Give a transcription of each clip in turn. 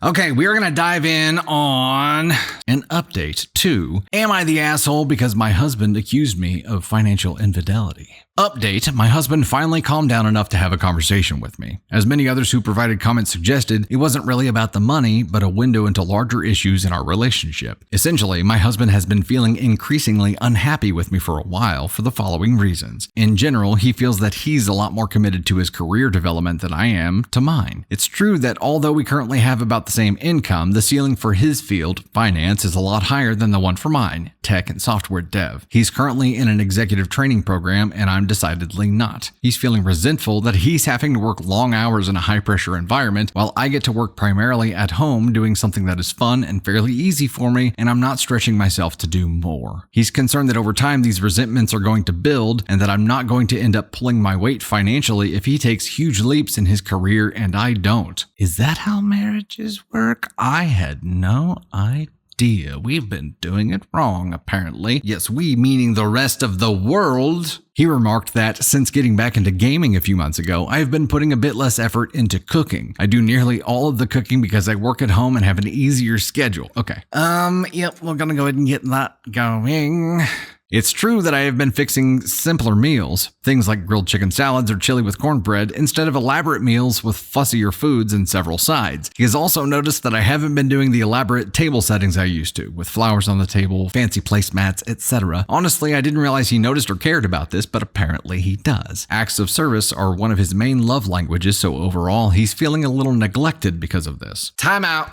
Okay, we are going to dive in on an update to Am I the Asshole Because My Husband Accused Me of Financial Infidelity? Update, my husband finally calmed down enough to have a conversation with me. As many others who provided comments suggested, it wasn't really about the money, but a window into larger issues in our relationship. Essentially, my husband has been feeling increasingly unhappy with me for a while for the following reasons. In general, he feels that he's a lot more committed to his career development than I am to mine. It's true that although we currently have about the same income, the ceiling for his field, finance, is a lot higher than the one for mine, tech and software dev. He's currently in an executive training program, and I'm decidedly not. He's feeling resentful that he's having to work long hours in a high-pressure environment while I get to work primarily at home doing something that is fun and fairly easy for me, and I'm not stretching myself to do more. He's concerned that over time these resentments are going to build and that I'm not going to end up pulling my weight financially if he takes huge leaps in his career and I don't. Is that how marriages work? I had no idea. We've been doing it wrong, apparently. Yes, we meaning the rest of the world. He remarked that since getting back into gaming a few months ago, I have been putting a bit less effort into cooking. I do nearly all of the cooking because I work at home and have an easier schedule. Okay. Yep, we're gonna go ahead and get that going. It's true that I have been fixing simpler meals, things like grilled chicken salads or chili with cornbread, instead of elaborate meals with fussier foods and several sides. He has also noticed that I haven't been doing the elaborate table settings I used to, with flowers on the table, fancy placemats, etc. Honestly, I didn't realize he noticed or cared about this, but apparently he does. Acts of service are one of his main love languages, so overall, he's feeling a little neglected because of this. Time out.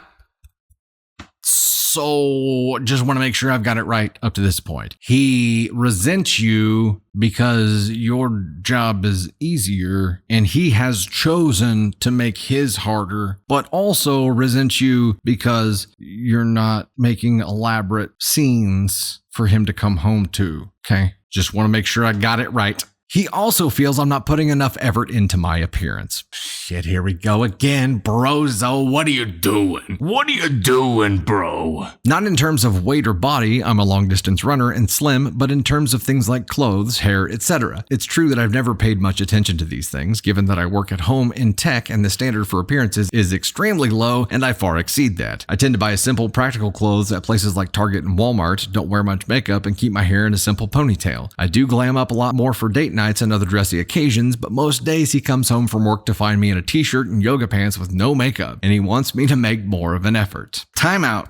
So, just want to make sure I've got it right up to this point. He resents you because your job is easier and he has chosen to make his harder, but also resents you because you're not making elaborate scenes for him to come home to. Okay, just want to make sure I got it right. He also feels I'm not putting enough effort into my appearance. Shit, here we go again. Brozo, what are you doing? What are you doing, bro? Not in terms of weight or body, I'm a long-distance runner and slim, but in terms of things like clothes, hair, etc. It's true that I've never paid much attention to these things, given that I work at home in tech and the standard for appearances is extremely low, and I far exceed that. I tend to buy simple, practical clothes at places like Target and Walmart, don't wear much makeup, and keep my hair in a simple ponytail. I do glam up a lot more for date nights and other dressy occasions, but most days he comes home from work to find me in a t-shirt and yoga pants with no makeup, and he wants me to make more of an effort. Time out.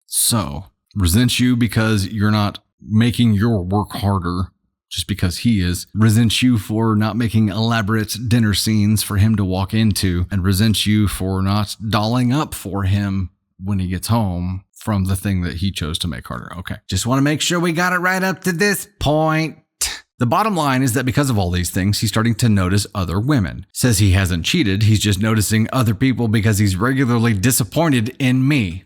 So, resents you because you're not making your work harder, just because he is. Resents you for not making elaborate dinner scenes for him to walk into, and resents you for not dolling up for him when he gets home from the thing that he chose to make harder. Okay. Just want to make sure we got it right up to this point. The bottom line is that because of all these things, he's starting to notice other women. Says he hasn't cheated, he's just noticing other people because he's regularly disappointed in me.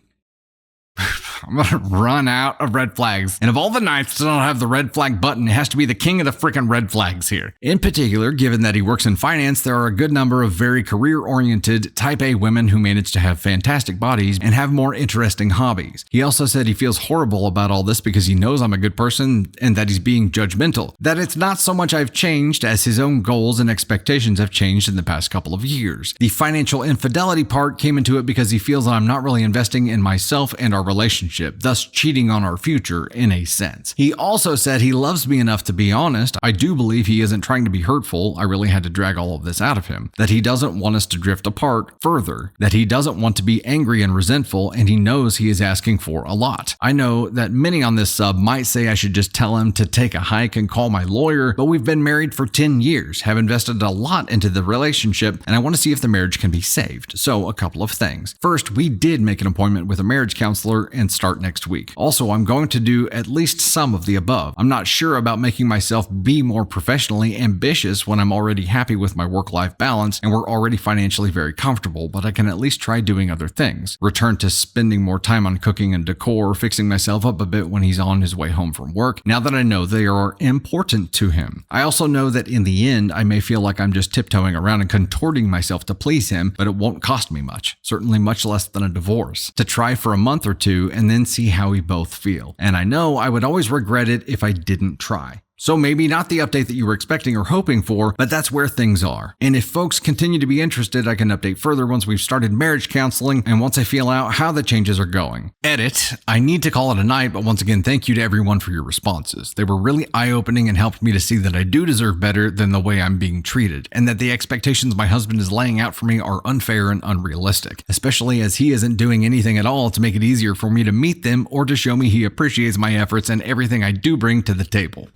I'm gonna run out of red flags. And of all the nights that don't have the red flag button, it has to be the king of the freaking red flags here. In particular, given that he works in finance, there are a good number of very career-oriented type A women who manage to have fantastic bodies and have more interesting hobbies. He also said he feels horrible about all this because he knows I'm a good person and that he's being judgmental. That it's not so much I've changed as his own goals and expectations have changed in the past couple of years. The financial infidelity part came into it because he feels that I'm not really investing in myself and our relationship, thus cheating on our future in a sense. He also said he loves me enough to be honest. I do believe he isn't trying to be hurtful. I really had to drag all of this out of him. That he doesn't want us to drift apart further. That he doesn't want to be angry and resentful, and he knows he is asking for a lot. I know that many on this sub might say I should just tell him to take a hike and call my lawyer, but we've been married for 10 years, have invested a lot into the relationship, and I want to see if the marriage can be saved. So a couple of things. First, we did make an appointment with a marriage counselor and start next week. Also, I'm going to do at least some of the above. I'm not sure about making myself be more professionally ambitious when I'm already happy with my work-life balance and we're already financially very comfortable, but I can at least try doing other things. Return to spending more time on cooking and decor, fixing myself up a bit when he's on his way home from work, now that I know they are important to him. I also know that in the end, I may feel like I'm just tiptoeing around and contorting myself to please him, but it won't cost me much, certainly much less than a divorce, to try for a month or two and then see how we both feel. And I know I would always regret it if I didn't try. So maybe not the update that you were expecting or hoping for, but that's where things are. And if folks continue to be interested, I can update further once we've started marriage counseling and once I feel out how the changes are going. Edit, I need to call it a night, but once again, thank you to everyone for your responses. They were really eye-opening and helped me to see that I do deserve better than the way I'm being treated, and that the expectations my husband is laying out for me are unfair and unrealistic, especially as he isn't doing anything at all to make it easier for me to meet them or to show me he appreciates my efforts and everything I do bring to the table.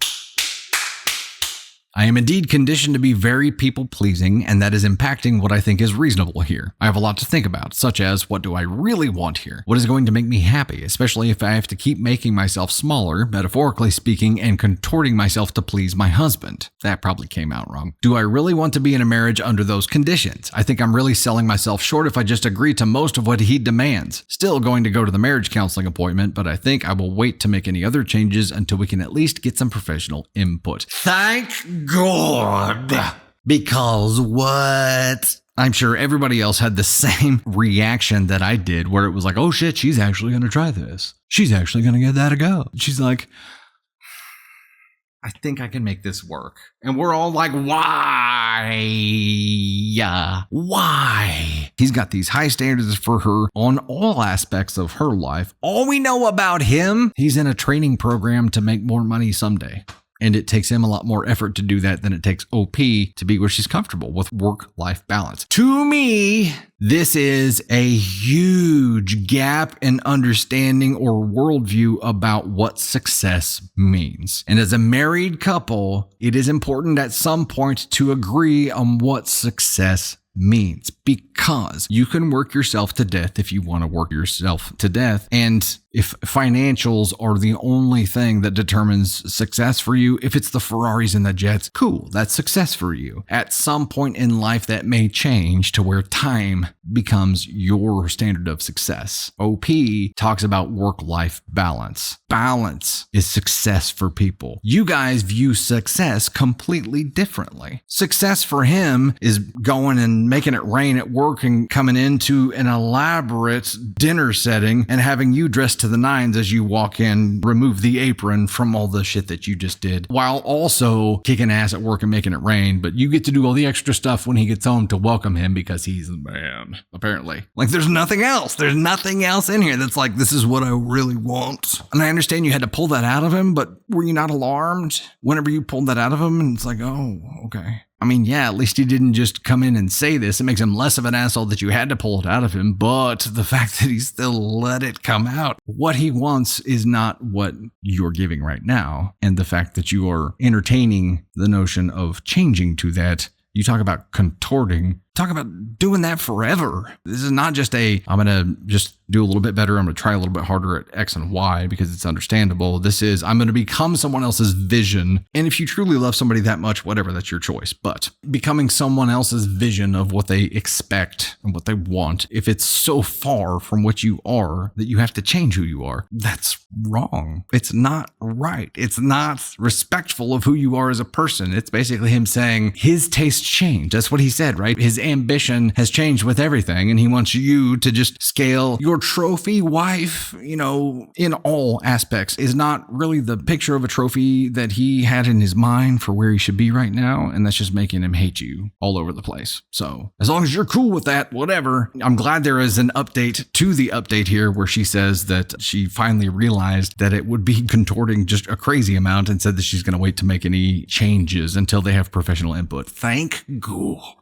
I am indeed conditioned to be very people-pleasing, and that is impacting what I think is reasonable here. I have a lot to think about, such as, what do I really want here? What is going to make me happy, especially if I have to keep making myself smaller, metaphorically speaking, and contorting myself to please my husband? That probably came out wrong. Do I really want to be in a marriage under those conditions? I think I'm really selling myself short if I just agree to most of what he demands. Still going to go to the marriage counseling appointment, but I think I will wait to make any other changes until we can at least get some professional input. Thank God. Because what? I'm sure everybody else had the same reaction that I did, where it was like, oh shit, she's actually going to try this. She's actually going to give that a go. She's like, I think I can make this work. And we're all like, why? Yeah, why? He's got these high standards for her on all aspects of her life. All we know about him, he's in a training program to make more money someday. And it takes him a lot more effort to do that than it takes OP to be where she's comfortable with work-life balance. To me, this is a huge gap in understanding or worldview about what success means. And as a married couple, it is important at some point to agree on what success means, because you can work yourself to death if you want to work yourself to death. And if financials are the only thing that determines success for you, if it's the Ferraris and the jets, cool, that's success for you. At some point in life, that may change to where time becomes your standard of success. OP talks about work-life balance. Balance is success for people. You guys view success completely differently. Success for him is going and making it rain at work and coming into an elaborate dinner setting and having you dressed to the nines as you walk in, remove the apron from all the shit that you just did, while also kicking ass at work and making it rain. But you get to do all the extra stuff when he gets home to welcome him because he's the man, apparently. Like, there's nothing else. There's nothing else in here that's like, this is what I really want. And I understand you had to pull that out of him, but were you not alarmed whenever you pulled that out of him? And it's like, oh, okay. I mean, yeah, at least he didn't just come in and say this. It makes him less of an asshole that you had to pull it out of him. But the fact that he still let it come out, what he wants is not what you're giving right now. And the fact that you are entertaining the notion of changing to that, you talk about contorting, talk about doing that forever. This is not just I'm going to just do a little bit better. I'm going to try a little bit harder at X and Y because it's understandable. This is, I'm going to become someone else's vision. And if you truly love somebody that much, whatever, that's your choice. But becoming someone else's vision of what they expect and what they want, if it's so far from what you are that you have to change who you are, that's wrong. It's not right. It's not respectful of who you are as a person. It's basically him saying his tastes change. That's what he said, right? His ambition has changed with everything, and he wants you to just scale your trophy wife, in all aspects, is not really the picture of a trophy that he had in his mind for where he should be right now, and that's just making him hate you all over the place. So as long as you're cool with that, whatever. I'm glad there is an update to the update here where she says that she finally realized that it would be contorting just a crazy amount and said that she's going to wait to make any changes until they have professional input. Thank God.